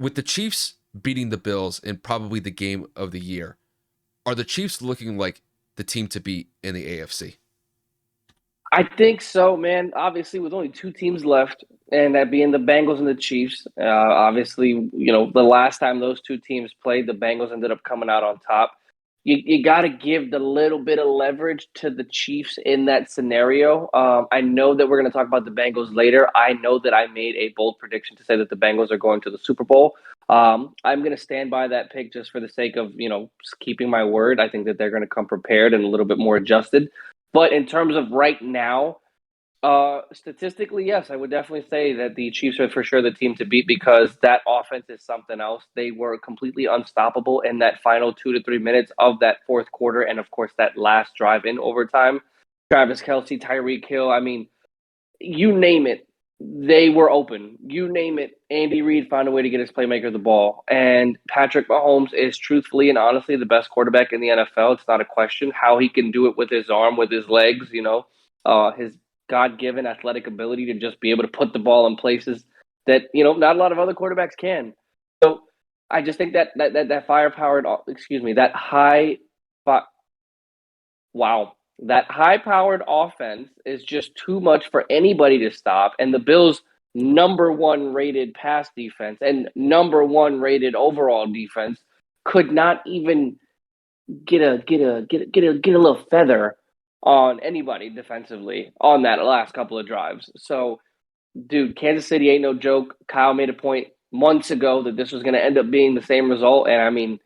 with the Chiefs beating the Bills in probably the game of the year, are the Chiefs looking like the team to beat in the AFC? I think so, man. Obviously, with only two teams left, and that being the Bengals and the Chiefs. Obviously, the last time those two teams played, the Bengals ended up coming out on top. You got to give the little bit of leverage to the Chiefs in that scenario. I know that we're going to talk about the Bengals later. I know that I made a bold prediction to say that the Bengals are going to the Super Bowl. I'm going to stand by that pick just for the sake of keeping my word. I think that they're going to come prepared and a little bit more adjusted. But in terms of right now, statistically, yes, I would definitely say that the Chiefs are for sure the team to beat because that offense is something else. They were completely unstoppable in that final 2 to 3 minutes of that fourth quarter, and of course that last drive in overtime. Travis Kelce, Tyreek Hill, I mean, you name it, they were open. You name it, Andy Reid found a way to get his playmaker the ball. And Patrick Mahomes is truthfully and honestly the best quarterback in the NFL. It's not a question. How he can do it with his arm, with his legs, his God given athletic ability to just be able to put the ball in places that, not a lot of other quarterbacks can. So I just think that firepower, excuse me, wow, that high-powered offense is just too much for anybody to stop. And the Bills' number one rated pass defense and number one rated overall defense could not even get a little feather on anybody defensively on that last couple of drives. So, dude, Kansas City ain't no joke. Kyle made a point months ago that this was going to end up being the same result, and I mean,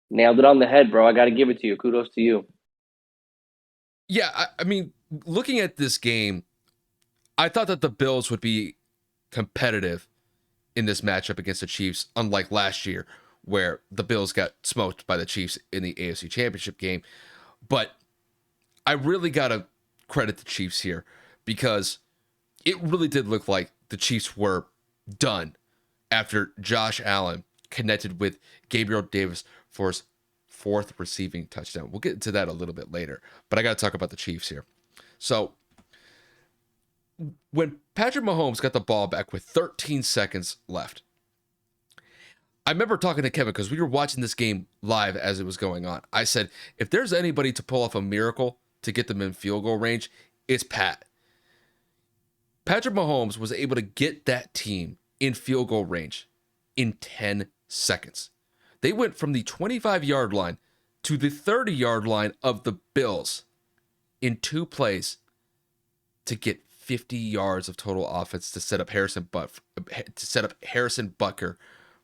nailed it on the head, bro. I got to give it to you. Kudos to you. Yeah, I mean, looking at this game, I thought that the Bills would be competitive in this matchup against the Chiefs, unlike last year, where the Bills got smoked by the Chiefs in the AFC Championship game. But I really got to credit the Chiefs here because it really did look like the Chiefs were done after Josh Allen connected with Gabriel Davis for his fourth receiving touchdown. We'll get into that a little bit later, but I got to talk about the Chiefs here. So when Patrick Mahomes got the ball back with 13 seconds left, I remember talking to Kevin because we were watching this game live as it was going on. I said, if there's anybody to pull off a miracle to get them in field goal range, it's Pat. Patrick Mahomes was able to get that team in field goal range in 10 seconds. They went from the 25-yard line to the 30-yard line of the Bills in 2 plays to get 50 yards of total offense to set up Harrison Butker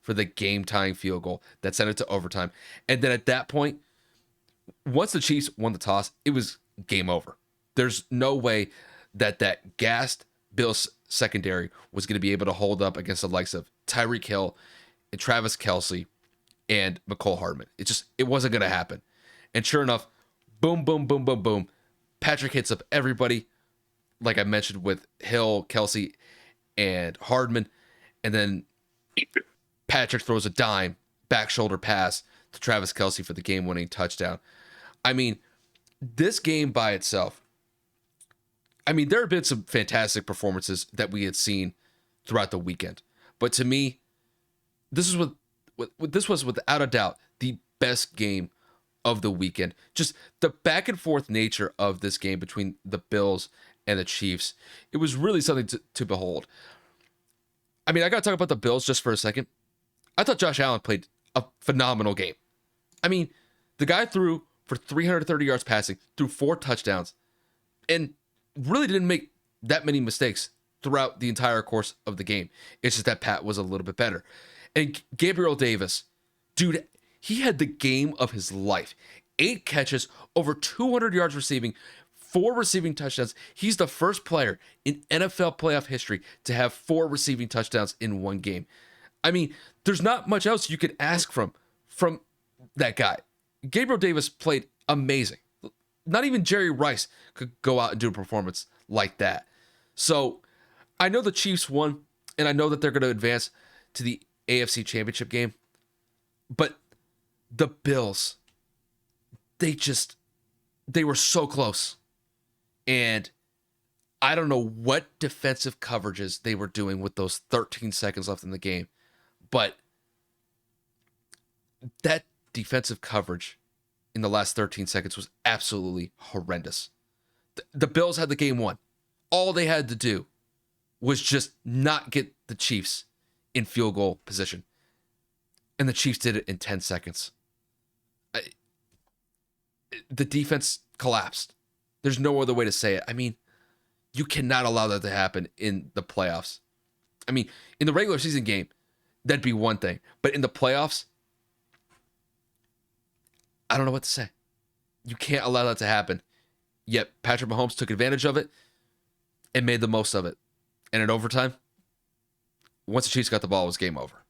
for the game-tying field goal that sent it to overtime. And then at that point, once the Chiefs won the toss, it was game over. There's no way that gassed Bills secondary was going to be able to hold up against the likes of Tyreek Hill and Travis Kelce and McCole Hardman. It wasn't going to happen. And sure enough, boom, boom, boom, boom, boom. Patrick hits up everybody, like I mentioned with Hill, Kelce, and Hardman. And then Patrick throws a dime, back shoulder pass to Travis Kelce for the game-winning touchdown. I mean, this game by itself, there have been some fantastic performances that we had seen throughout the weekend. But to me, this was without a doubt the best game of the weekend. Just the back and forth nature of this game between the Bills and the Chiefs. It was really something to behold. I got to talk about the Bills just for a second. I thought Josh Allen played a phenomenal game. The guy threw for 330 yards passing, threw 4 touchdowns, and really didn't make that many mistakes throughout the entire course of the game. It's just that Pat was a little bit better. And Gabriel Davis, dude, he had the game of his life. 8 catches, over 200 yards receiving, 4 receiving touchdowns. He's the first player in NFL playoff history to have 4 receiving touchdowns in one game. There's not much else you could ask from that guy. Gabriel Davis played amazing. Not even Jerry Rice could go out and do a performance like that. So I know the Chiefs won, and I know that they're going to advance to the AFC Championship game. But the Bills, they were so close. And I don't know what defensive coverages they were doing with those 13 seconds left in the game. But That defensive coverage in the last 13 seconds was absolutely horrendous. The Bills had the game won. All they had to do was just not get the Chiefs in field goal position. And the Chiefs did it in 10 seconds. The defense collapsed. There's no other way to say it. I mean, you cannot allow that to happen in the playoffs. I mean, in the regular season game, that'd be one thing. But in the playoffs, I don't know what to say. You can't allow that to happen. Yet Patrick Mahomes took advantage of it and made the most of it. And in overtime, once the Chiefs got the ball, it was game over.